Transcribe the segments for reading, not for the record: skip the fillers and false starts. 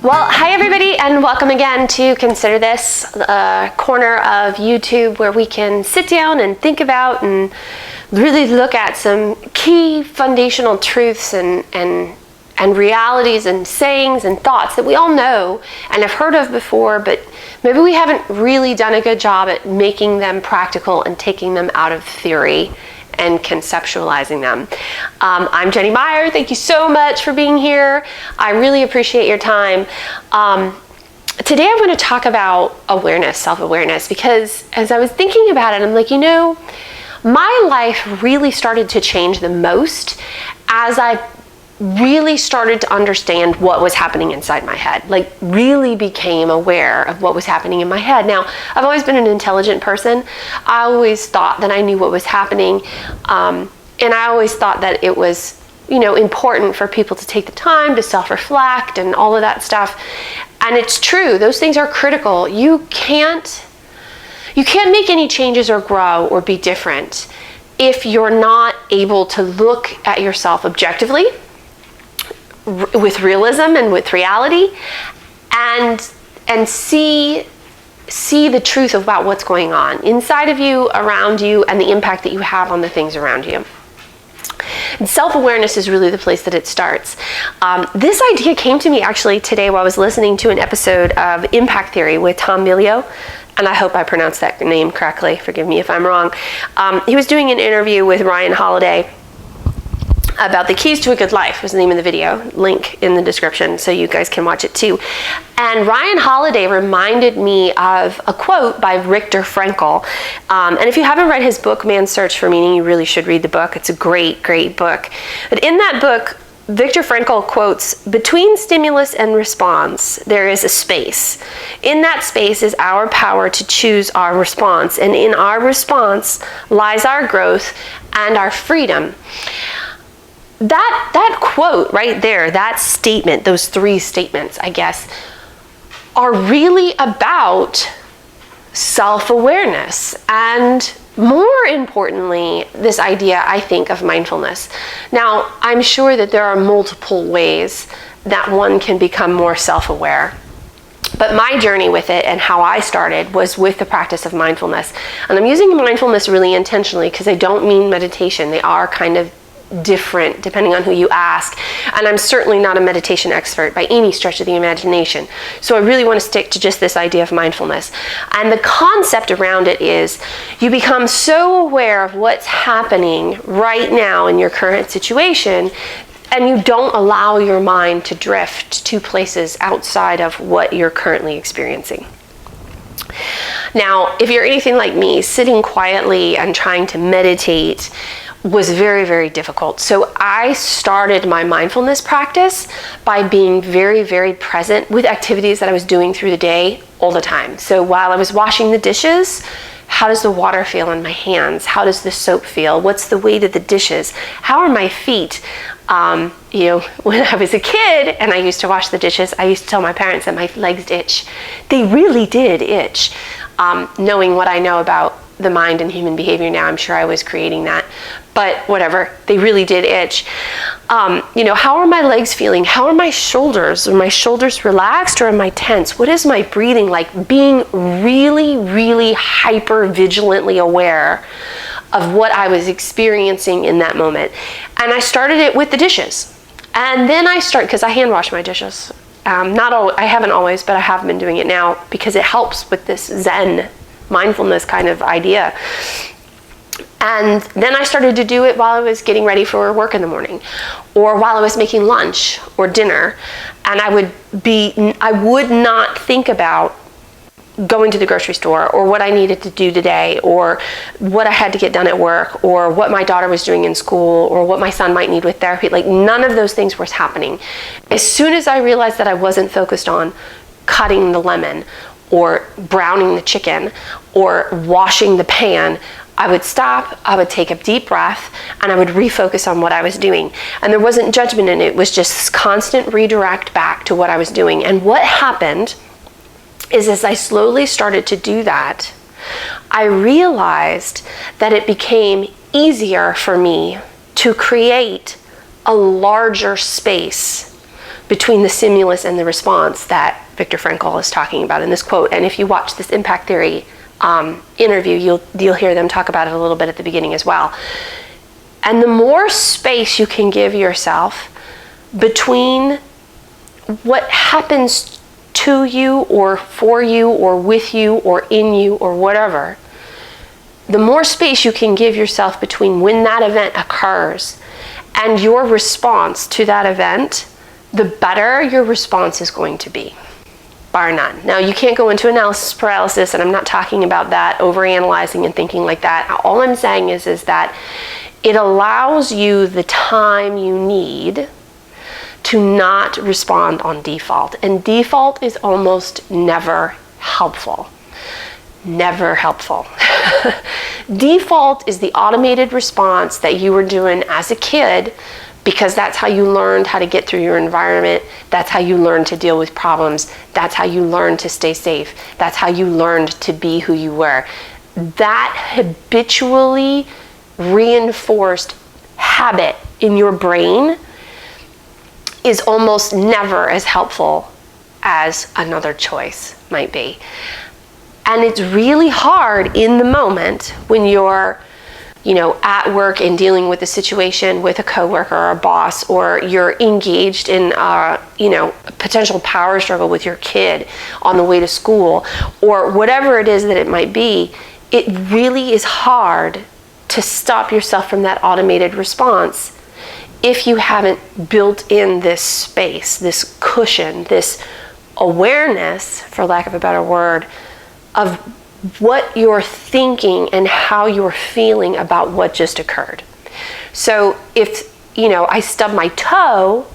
Well, hi everybody, and welcome again to Consider This, a corner of YouTube where we can sit down and think about and really look at some key foundational truths and realities and sayings and thoughts that we all know and have heard of before, but maybe we haven't really done a good job at making them practical and taking them out of theory and conceptualizing them. I'm Jenny Meyer. Thank you so much for being here. I really appreciate your time. Today I'm going to talk about awareness, self-awareness, because as I was thinking about it, I'm like, my life really started to change the most as I really started to understand what was happening inside my head, like really became aware of what was happening in my head. Now, I've always been an intelligent person. I always thought that I knew what was happening. And I always thought that it was, important for people to take the time to self-reflect and all of that stuff. And it's true. Those things are critical. You can't make any changes or grow or be different if you're not able to look at yourself objectively, with realism and with reality, and see the truth about what's going on inside of you, around you, and the impact that you have on the things around you. And self-awareness is really the place that it starts. This idea came to me actually today while I was listening to an episode of Impact Theory with Tom Milio, and I hope I pronounced that name correctly. Forgive me if I'm wrong. He was doing an interview with Ryan Holiday about the keys to a good life was the name of the video. Link in the description so you guys can watch it too. And Ryan Holiday reminded me of a quote by Viktor Frankl. And if you haven't read his book, Man's Search for Meaning, you really should read the book. It's a great, great book. But in that book, Viktor Frankl quotes, "Between stimulus and response, there is a space. In that space is our power to choose our response. And in our response lies our growth and our freedom." That quote right there, that statement, those three statements, I guess, are really about self-awareness and, more importantly, this idea, I think, of mindfulness. Now, I'm sure that there are multiple ways that one can become more self-aware. But my journey with it and how I started was with the practice of mindfulness. And I'm using mindfulness really intentionally because I don't mean meditation. They are kind of different depending on who you ask, and I'm certainly not a meditation expert by any stretch of the imagination, so I really want to stick to just this idea of mindfulness. And the concept around it is you become so aware of what's happening right now in your current situation, and you don't allow your mind to drift to places outside of what you're currently experiencing. Now, if you're anything like me, sitting quietly and trying to meditate was very, very difficult. So I started my mindfulness practice by being very, very present with activities that I was doing through the day all the time. So while I was washing the dishes, how does the water feel in my hands? How does the soap feel? What's the weight of the dishes? How are my feet? When I was a kid and I used to wash the dishes, I used to tell my parents that my legs itch. They really did itch. Knowing what I know about the mind and human behavior now, I'm sure I was creating that. But whatever, they really did itch. How are my legs feeling? How are my shoulders? Are my shoulders relaxed or am I tense? What is my breathing like? Being really, really hyper vigilantly aware of what I was experiencing in that moment. And I started it with the dishes. And then because I hand wash my dishes. I haven't always, but I have been doing it now because it helps with this Zen mindfulness kind of idea. And then I started to do it while I was getting ready for work in the morning, or while I was making lunch or dinner. And I would not think about going to the grocery store or what I needed to do today or what I had to get done at work or what my daughter was doing in school or what my son might need with therapy. Like, none of those things was happening. As soon as I realized that I wasn't focused on cutting the lemon or browning the chicken or washing the pan, I would stop, I would take a deep breath, and I would refocus on what I was doing. And there wasn't judgment in it. It was just constant redirect back to what I was doing. And what happened is, as I slowly started to do that, I realized that it became easier for me to create a larger space between the stimulus and the response that Viktor Frankl is talking about in this quote. And if you watch this impact theory interview, you'll hear them talk about it a little bit at the beginning as well. And the more space you can give yourself between what happens to you or for you or with you or in you or whatever, the more space you can give yourself between when that event occurs and your response to that event, the better your response is going to be, bar none. Now, you can't go into analysis paralysis, and I'm not talking about that, overanalyzing and thinking like that. All I'm saying is that it allows you the time you need to not respond on default. And default is almost never helpful. Never helpful. Default is the automated response that you were doing as a kid because that's how you learned how to get through your environment. That's how you learned to deal with problems. That's how you learned to stay safe. That's how you learned to be who you were. That habitually reinforced habit in your brain is almost never as helpful as another choice might be. And it's really hard in the moment when you're, at work and dealing with a situation with a coworker or a boss, or you're engaged in a potential power struggle with your kid on the way to school, or whatever it is that it might be. It really is hard to stop yourself from that automated response if you haven't built in this space, this cushion, this awareness, for lack of a better word, of what you're thinking and how you're feeling about what just occurred. So if, I stub my toe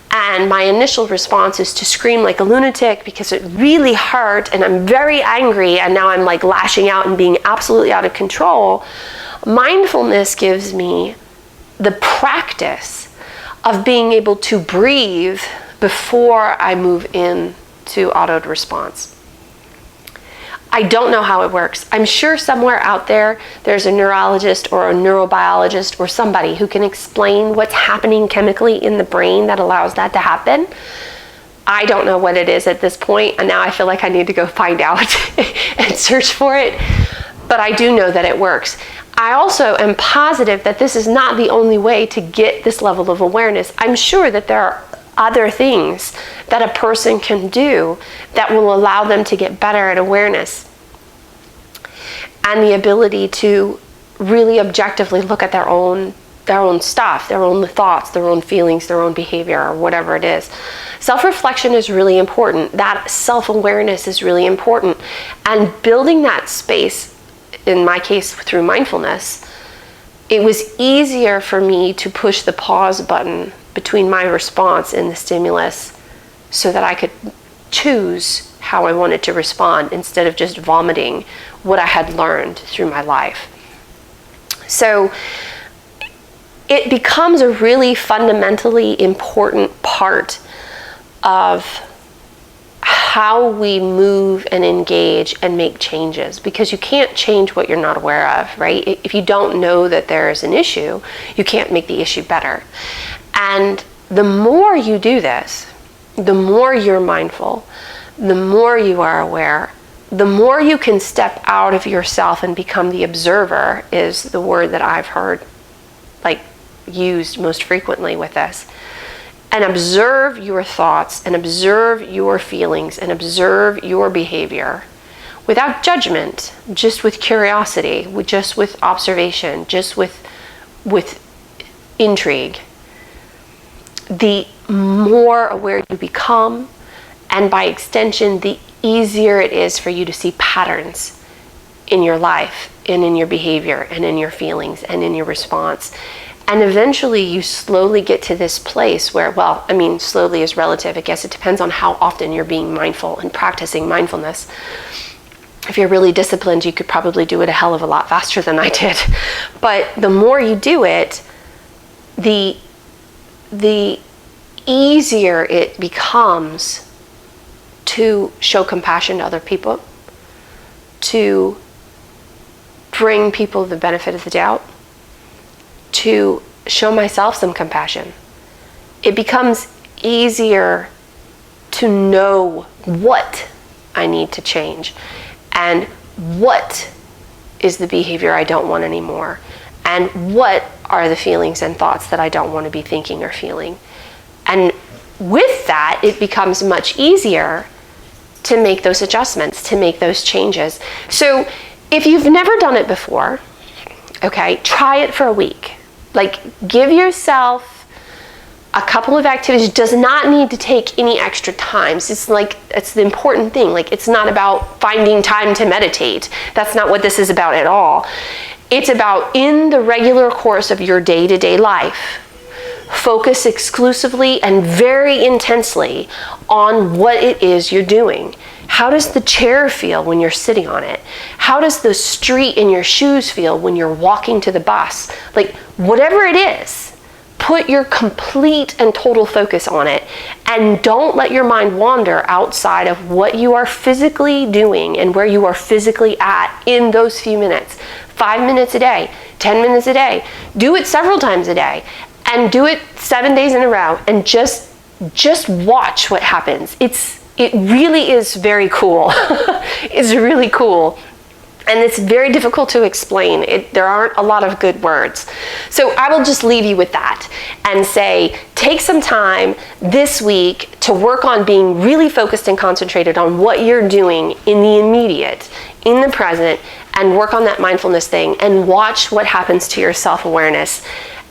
and my initial response is to scream like a lunatic because it really hurt and I'm very angry and now I'm like lashing out and being absolutely out of control, mindfulness gives me the practice of being able to breathe before I move into autoed response. I don't know how it works. I'm sure somewhere out there's a neurologist or a neurobiologist or somebody who can explain what's happening chemically in the brain that allows that to happen. I don't know what it is at this point, and now I feel like I need to go find out and search for it. But I do know that it works. I also am positive that this is not the only way to get this level of awareness. I'm sure that there are other things that a person can do that will allow them to get better at awareness and the ability to really objectively look at their own stuff, their own thoughts, their own feelings, their own behavior, or whatever it is. Self-reflection is really important. That self-awareness is really important. And building that space, in my case through mindfulness, it was easier for me to push the pause button between my response and the stimulus so that I could choose how I wanted to respond instead of just vomiting what I had learned through my life. So it becomes a really fundamentally important part of how we move and engage and make changes, because you can't change what you're not aware of, right? If you don't know that there's an issue, you can't make the issue better. And the more you do this, the more you're mindful, the more you are aware, the more you can step out of yourself and become the observer, is the word that I've heard used most frequently with this. And observe your thoughts and observe your feelings and observe your behavior without judgment, just with curiosity, just with observation, just with intrigue. The more aware you become, and by extension, the easier it is for you to see patterns in your life and in your behavior and in your feelings and in your response. And eventually you slowly get to this place where, slowly is relative. I guess it depends on how often you're being mindful and practicing mindfulness. If you're really disciplined, you could probably do it a hell of a lot faster than I did. But the more you do it, the easier it becomes to show compassion to other people, to bring people the benefit of the doubt, to show myself some compassion. It becomes easier to know what I need to change and what is the behavior I don't want anymore, and what are the feelings and thoughts that I don't want to be thinking or feeling. And with that, it becomes much easier to make those adjustments, to make those changes. So if you've never done it before, okay, try it for a week. Like, give yourself a couple of activities. Does not need to take any extra time. It's the important thing. Like, it's not about finding time to meditate. That's not what this is about at all. It's about, in the regular course of your day-to-day life, focus exclusively and very intensely on what it is you're doing. How does the chair feel when you're sitting on it? How does the street in your shoes feel when you're walking to the bus? Like, whatever it is, put your complete and total focus on it, and don't let your mind wander outside of what you are physically doing and where you are physically at in those few minutes. 5 minutes a day, 10 minutes a day. Do it several times a day, and do it 7 days in a row, and just watch what happens. It really is very cool. It's really cool. And it's very difficult to explain. There aren't a lot of good words. So I will just leave you with that and say, take some time this week to work on being really focused and concentrated on what you're doing in the immediate, in the present, and work on that mindfulness thing, and watch what happens to your self-awareness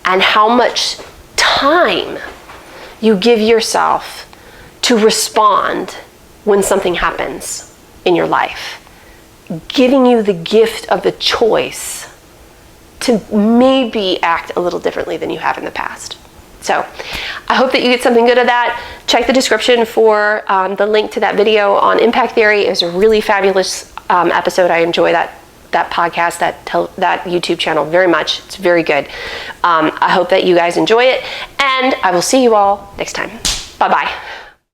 and how much time you give yourself to respond when something happens in your life, giving you the gift of the choice to maybe act a little differently than you have in the past. So I hope that you get something good of that. Check the description for the link to that video on impact theory. It was a really fabulous episode. I enjoy that podcast, that YouTube channel very much. It's very good. I hope that you guys enjoy it, and I will see you all next time. Bye-bye.